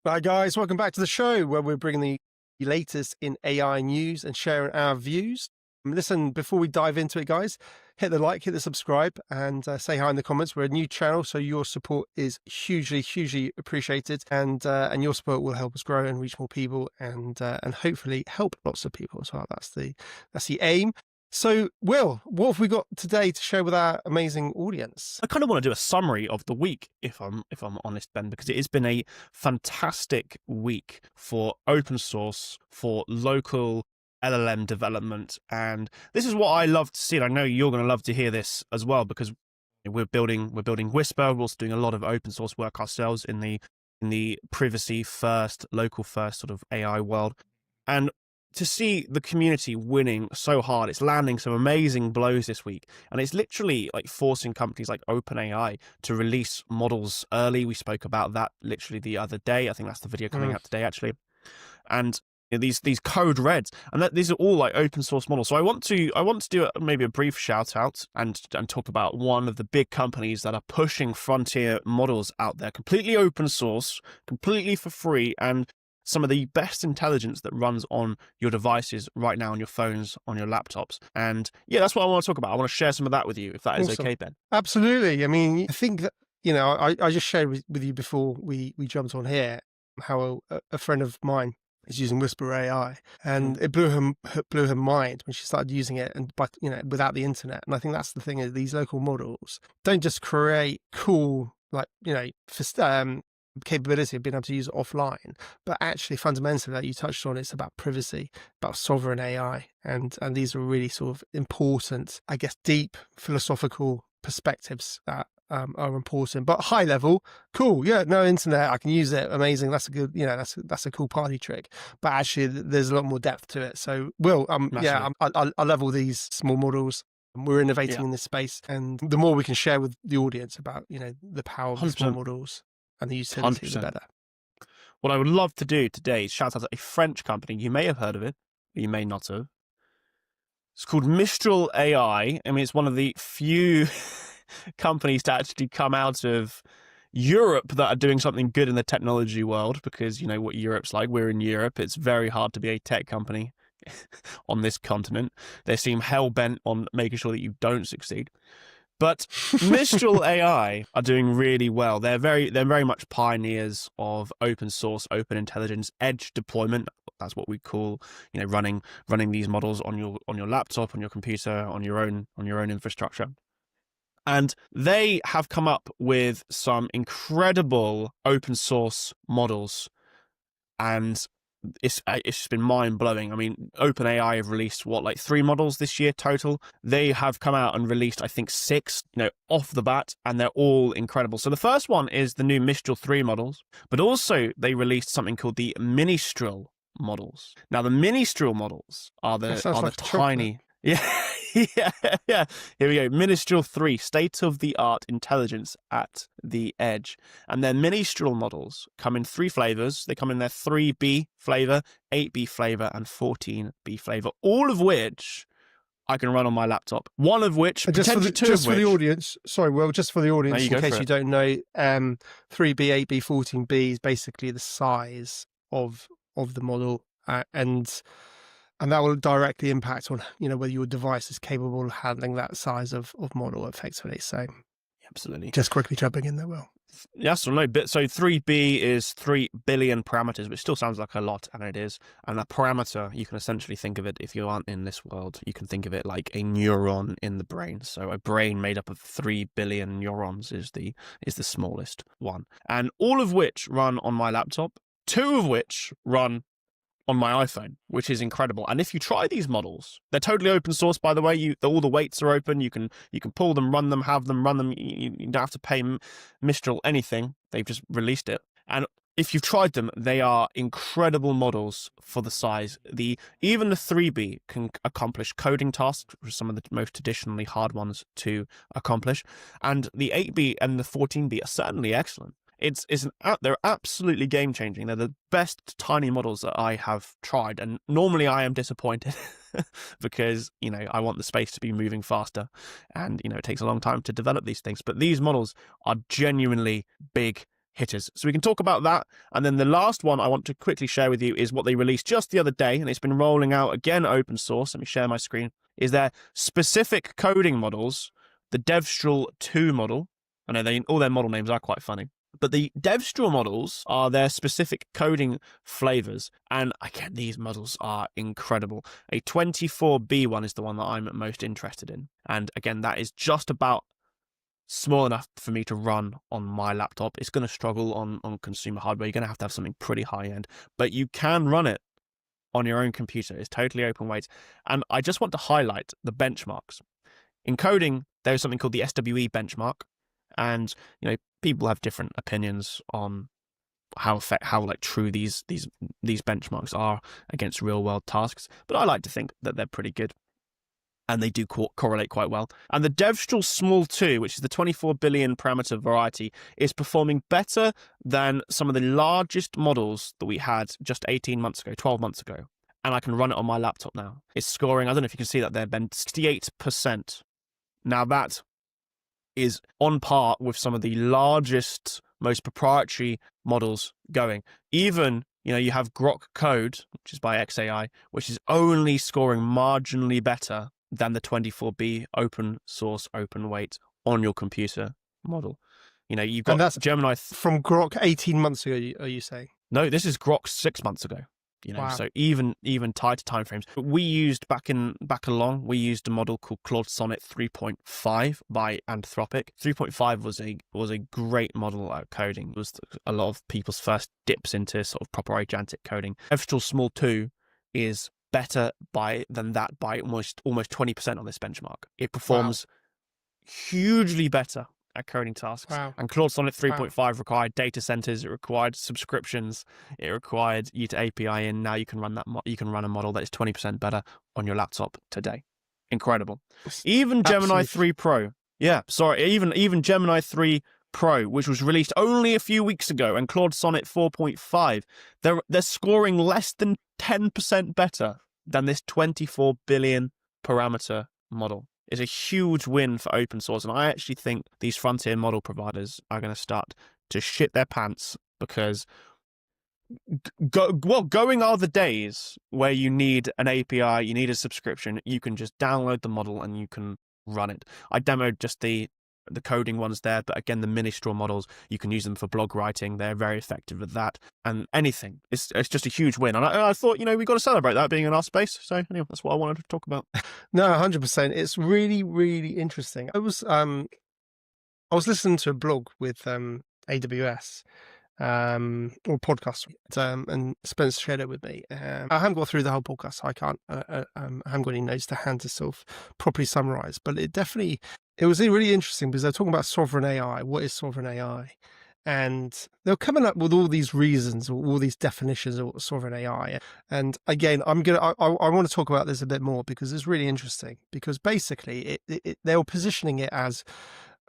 Hi guys, welcome back to the show where we're bringing the latest in AI news and sharing our views. Listen, before we dive into it, guys, hit the like, hit the subscribe, and say hi in the comments. We're a new channel, so your support is hugely appreciated, and your support will help us grow and reach more people, and hopefully help lots of people as well. That's the aim. So, Will, what have we got today to share with our amazing audience? I kind of want to do a summary of the week, if I'm honest, Ben, because it has been a fantastic week for open source, for local LLM development, and this is what I love to see. And I know you're going to love to hear this as well, because we're building Whisper. We're also doing a lot of open source work ourselves in the privacy first, local first sort of AI world, and to see the community winning so hard, it's landing some amazing blows this week. And it's literally like forcing companies like OpenAI to release models early. We spoke about that literally the other day. I think that's the video coming out today, actually. And these code reds, and these are all like open source models. So I want to do maybe a brief shout out and talk about one of the big companies that are pushing frontier models out there, completely open source, completely for free, and some of the best intelligence that runs on your devices right now, on your phones, on your laptops. And yeah, that's what I want to talk about. I want to share some of that with you, if that is okay, Ben. Absolutely. I mean, I think that, I just shared with you before we jumped on here how a friend of mine is using Whisper AI, and it blew her mind when she started using it, but without the internet. And I think that's the thing, is these local models don't just create cool, like, capability of being able to use it offline, but actually fundamentally, like you touched on, it's about privacy, about sovereign AI, and these are really sort of important, I guess, deep philosophical perspectives that are important, but high level, cool. Yeah, no internet, I can use it, amazing. That's a good, that's a cool party trick. But actually, there's a lot more depth to it. So, Will, I love all these small models. We're innovating in this space, and the more we can share with the audience about the power of the small models and the utility, 100%. The better. What I would love to do today is shout out to a French company. You may have heard of it, but you may not have. It's called Mistral AI. I mean, it's one of the few companies to actually come out of Europe that are doing something good in the technology world, because you know what Europe's like. We're in Europe. It's very hard to be a tech company on this continent. They seem hell-bent on making sure that you don't succeed. But Mistral AI are doing really well. They're very much pioneers of open source, open intelligence, edge deployment. That's what we call, running these models on your laptop, on your computer, on your own infrastructure. And they have come up with some incredible open source models, and it's been mind-blowing. I mean, OpenAI have released, 3 models this year total. They have come out and released, I think, 6, off the bat, and they're all incredible. So the first one is the new Mistral 3 models, but also they released something called the Mistral models. Now, the Mistral models are the tiny... Yeah. Here we go. Mistral 3, state-of-the-art intelligence at the edge. And their Mistral models come in 3 flavors. They come in their 3B flavor, 8B flavor, and 14B flavor, all of which I can run on my laptop. One of which, just for the audience, sorry, Will, just for the audience, in case you don't know, 3B, 8B, 14B is basically the size of the model, and that will directly impact on, whether your device is capable of handling that size of model effectively. So, absolutely. Just quickly jumping in there, Will. Yes or no, but so 3B is 3 billion parameters, which still sounds like a lot, and it is. And a parameter, you can essentially think of it, if you aren't in this world, you can think of it like a neuron in the brain. So a brain made up of 3 billion neurons is the smallest one. And all of which run on my laptop, 2 of which run on my iPhone, which is incredible. And if you try these models, they're totally open source, by the way. All the weights are open. You can pull them, run them, have them, run them. You don't have to pay Mistral anything. They've just released it. And if you've tried them, they are incredible models for the size. Even the 3B can accomplish coding tasks, which are some of the most traditionally hard ones to accomplish. And the 8B and the 14B are certainly excellent. They're absolutely game changing. They're the best tiny models that I have tried, and normally I am disappointed because I want the space to be moving faster, and it takes a long time to develop these things. But these models are genuinely big hitters. So we can talk about that. And then the last one I want to quickly share with you is what they released just the other day, and it's been rolling out again open source. Let me share my screen. Is their specific coding models, the DevStral 2 model. I know all their model names are quite funny. But the DevStral models are their specific coding flavors. And again, these models are incredible. A 24B one is the one that I'm most interested in. And again, that is just about small enough for me to run on my laptop. It's going to struggle on consumer hardware. You're going to have something pretty high end, but you can run it on your own computer. It's totally open weight. And I just want to highlight the benchmarks. In coding, there's something called the SWE benchmark. And, people have different opinions on how like true these benchmarks are against real world tasks. But I like to think that they're pretty good. And they do correlate quite well. And the DevStral Small 2, which is the 24 billion parameter variety, is performing better than some of the largest models that we had just 18 months ago, 12 months ago. And I can run it on my laptop now. It's scoring, I don't know if you can see that there, Ben, 68%. Now that is on par with some of the largest, most proprietary models going. Even, you have Grok Code, which is by XAI, which is only scoring marginally better than the 24B open source, open weight on your computer model. You've got, and that's Gemini from Grok 18 months ago, are you saying? No, this is Grok 6 months ago. Wow. So even tighter timeframes. We used back along, we used a model called Claude Sonnet 3.5 by Anthropic. 3.5 was a great model at coding. It was a lot of people's first dips into sort of proper agentic coding. DevStral Small 2 is better than that by almost 20% on this benchmark. It performs hugely better at coding tasks. Wow. And Claude Sonnet 3.5 required data centers, it required subscriptions, it required you to API in. Now you can run you can run a model that is 20% better on your laptop today. Incredible. Even Gemini 3 Pro. Yeah, sorry, even Gemini 3 Pro, which was released only a few weeks ago, and Claude Sonnet 4.5, they're scoring less than 10% better than this 24 billion parameter model. It's a huge win for open source, and I actually think these frontier model providers are going to start to shit their pants, because going are the days where you need an API, you need a subscription. You can just download the model and you can run it. I demoed just the coding ones there, but again, the Mistral models, you can use them for blog writing. They're very effective at that, and anything. It's just a huge win, and I thought, we've got to celebrate that being in our space. So anyway, that's what I wanted to talk about. No, 100%. It's really, really interesting. I was listening to a blog with AWS or podcast, and Spencer shared it with me. I haven't got through the whole podcast, so I can't. I haven't got any notes to hand to sort of properly summarize. But it was really interesting because they're talking about sovereign AI. What is sovereign AI? And they're coming up with all these reasons, or all these definitions of sovereign AI. And again, I want to talk about this a bit more because it's really interesting. Because basically, they were positioning it as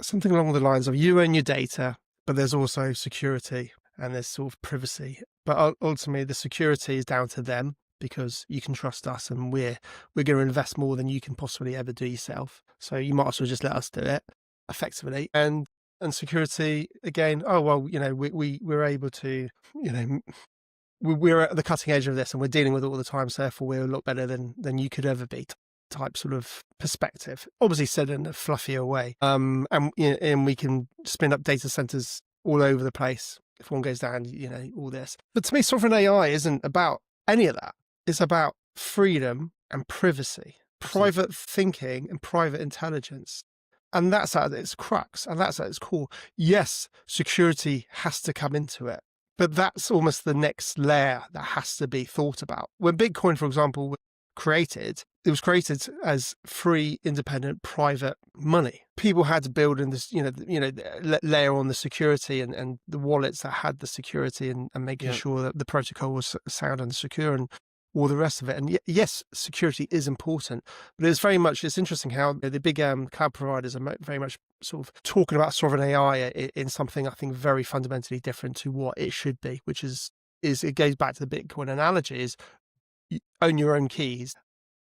something along the lines of you own your data, but there's also security and there's sort of privacy. But ultimately, the security is down to them, because you can trust us, and we're going to invest more than you can possibly ever do yourself. So you might as well just let us do it effectively. And security, again, we're able to, we're at the cutting edge of this, and we're dealing with it all the time, so therefore we're a lot better than you could ever be, type sort of perspective, obviously said in a fluffier way. And we can spin up data centers all over the place if one goes down, all this. But to me, sovereign AI isn't about any of that. It's about freedom and privacy, private thinking and private intelligence. And that's at its crux, and that's at its core. Yes, security has to come into it, but that's almost the next layer that has to be thought about. When Bitcoin, for example, was created, it was created as free, independent, private money. People had to build in this, layer on the security and the wallets that had the security and making sure that the protocol was sound and secure and all the rest of it. And yes, security is important, but it's interesting how the big cloud providers are very much sort of talking about sovereign AI in something I think very fundamentally different to what it should be, which is it goes back to the Bitcoin analogy, is you own your own keys,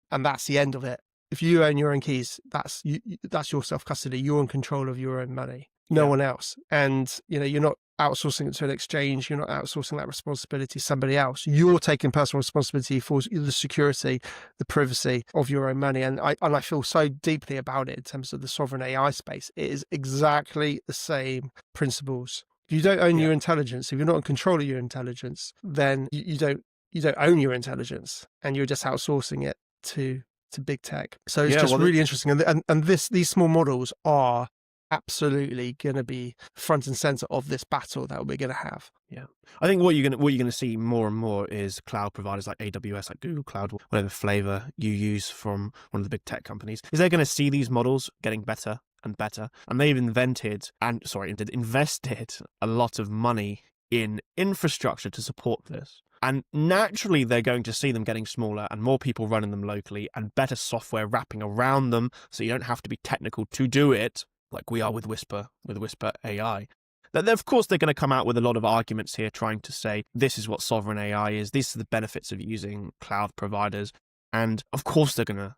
and that's the end of it. If you own your own keys, that's your self-custody. You're in control of your own money, no one else. And you're not outsourcing it to an exchange. You're not outsourcing that responsibility to somebody else. You're taking personal responsibility for the security, the privacy of your own money. And I feel so deeply about it in terms of the sovereign AI space. It is exactly the same principles. If you don't own Yeah. your intelligence, if you're not in control of your intelligence, then you don't own your intelligence, and you're just outsourcing it to big tech. So it's Yeah, just well, really interesting. And these small models are absolutely going to be front and center of this battle that we're going to have. yeah. I think what you're gonna see more and more is cloud providers like AWS, like Google Cloud, whatever flavor you use from one of the big tech companies, is they're going to see these models getting better and better, and they've invested a lot of money in infrastructure to support this. And naturally, they're going to see them getting smaller and more people running them locally and better software wrapping around them, so you don't have to be technical to do it, like we are with Whisper AI. That of course they're going to come out with a lot of arguments here, trying to say this is what sovereign AI is. These are the benefits of using cloud providers, and of course they're going to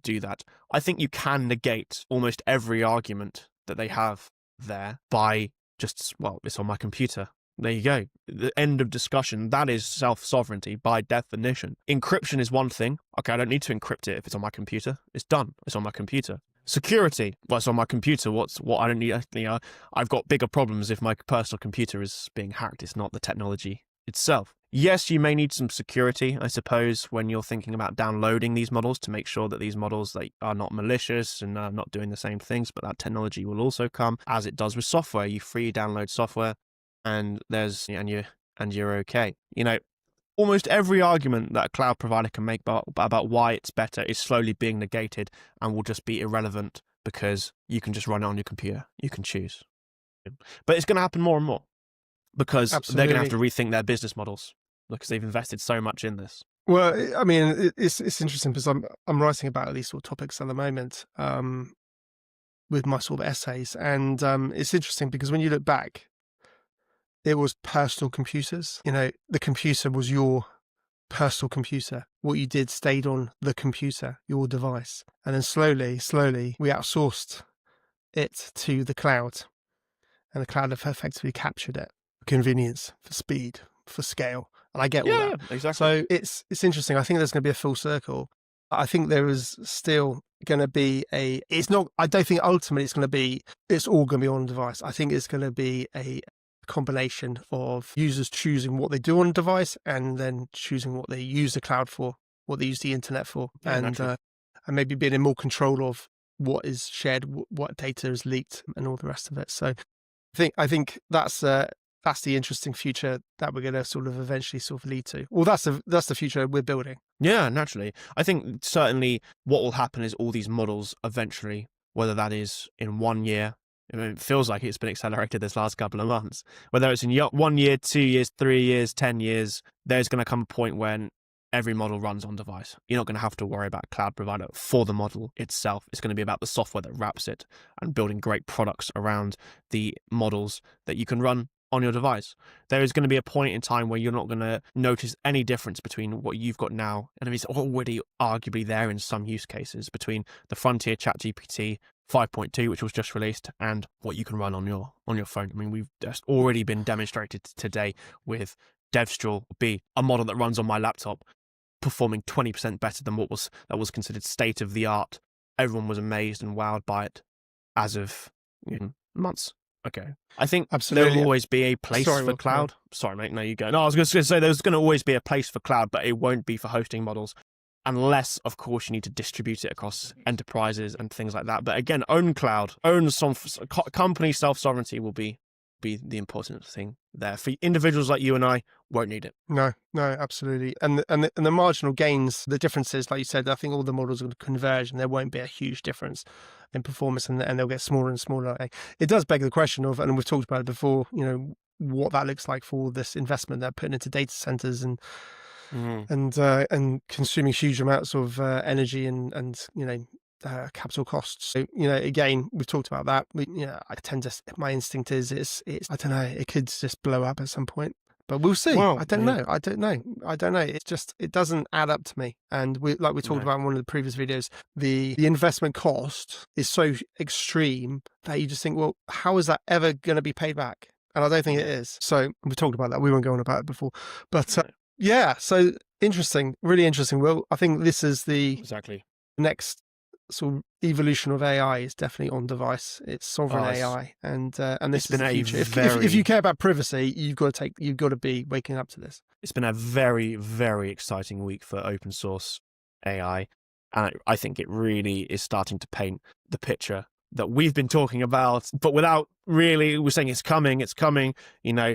do that. I think you can negate almost every argument that they have there by just, well, it's on my computer. There you go. The end of discussion. That is self-sovereignty by definition. Encryption is one thing. Okay, I don't need to encrypt it if it's on my computer. It's done. It's on my computer. Security. Well, it's on my computer. What I don't need. I've got bigger problems if my personal computer is being hacked. It's not the technology itself. Yes, you may need some security, I suppose, when you're thinking about downloading these models to make sure that these models are not malicious and not doing the same things. But that technology will also come, as it does with software. You free download software, and you're okay. Almost every argument that a cloud provider can make about why it's better is slowly being negated and will just be irrelevant because you can just run it on your computer. You can choose. But it's going to happen more and more because they're going to have to rethink their business models because they've invested so much in this. Well, I mean, it's interesting because I'm writing about these sort of topics at the moment with my sort of essays, and it's interesting because when you look back, it was personal computers. The computer was your personal computer. What you did stayed on the computer, your device. And then slowly, we outsourced it to the cloud. And the cloud have effectively captured it for convenience, for speed, for scale. And I get all that. Yeah, exactly. So it's interesting. I think there's going to be a full circle. I think there is still going to be I don't think ultimately it's all going to be on device. I think it's going to be a combination of users choosing what they do on a device and then choosing what they use the cloud for, what they use the internet for, and maybe being in more control of what is shared, what data is leaked, and all the rest of it. So I think that's the interesting future that we're going to sort of eventually sort of lead to. Well, that's the future we're building. Yeah, naturally. I think certainly what will happen is all these models eventually, whether that is in 1 year, it feels like it's been accelerated this last couple of months. Whether it's in 1 year, 2 years, 3 years, 10 years, there's going to come a point when every model runs on device. You're not going to have to worry about a cloud provider for the model itself. It's going to be about the software that wraps it and building great products around the models that you can run on your device. There is going to be a point in time where you're not going to notice any difference between what you've got now, and it's already arguably there in some use cases, between the Frontier ChatGPT 5.2, which was just released, and what you can run on your phone. I mean, we've just already been demonstrated today with DevStral B, a model that runs on my laptop, performing 20% better than that was considered state of the art. Everyone was amazed and wowed by it as of months ago. I think Absolutely. There will always be a place for cloud. Sorry, mate. No, you go. No, I was going to say there's going to always be a place for cloud, but it won't be for hosting models. Unless, of course, you need to distribute it across enterprises and things like that. But again, own cloud, company self-sovereignty will be the important thing there. For individuals like you and I, won't need it. No, absolutely. And the marginal gains, the differences, like you said, I think all the models will converge and there won't be a huge difference in performance, and they'll get smaller and smaller. It does beg the question of, and we've talked about it before, what that looks like for all this investment they're putting into data centers and consuming huge amounts of energy and capital costs. So again, we've talked about that. I tend to, my instinct is it's I don't know, it could just blow up at some point, but we'll see. Well, I don't know. It's just, it doesn't add up to me. And we talked about in one of the previous videos, the investment cost is so extreme that you just think, well, how is that ever going to be paid back? And I don't think it is. So we talked about that. We won't go on about it before. But yeah, so interesting, really interesting. Well, I think this is the Exactly. next sort of evolution of AI is definitely on device. It's sovereign AI, and this is the future. If you care about privacy, you've got to be waking up to this. It's been a very, very exciting week for open source AI, and I think it really is starting to paint the picture that we've been talking about, but without really, we're saying it's coming. You know,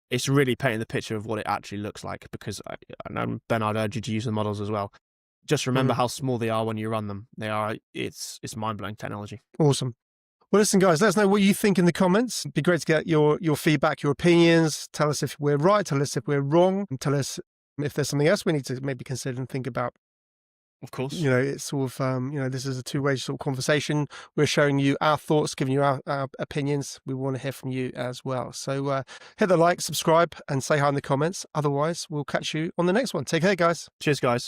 it's really painting the picture of what it actually looks like. Because I know, Ben, I'd urge you to use the models as well. Just remember how small they are when you run them. It's mind-blowing technology. Awesome. Well, listen, guys, let us know what you think in the comments. It'd be great to get your feedback, your opinions. Tell us if we're right. Tell us if we're wrong. And tell us if there's something else we need to maybe consider and think about. Of course. You know, it's sort of, this is a two-way sort of conversation. We're showing you our thoughts, giving you our opinions. We want to hear from you as well. So hit the like, subscribe, and say hi in the comments. Otherwise, we'll catch you on the next one. Take care, guys. Cheers, guys.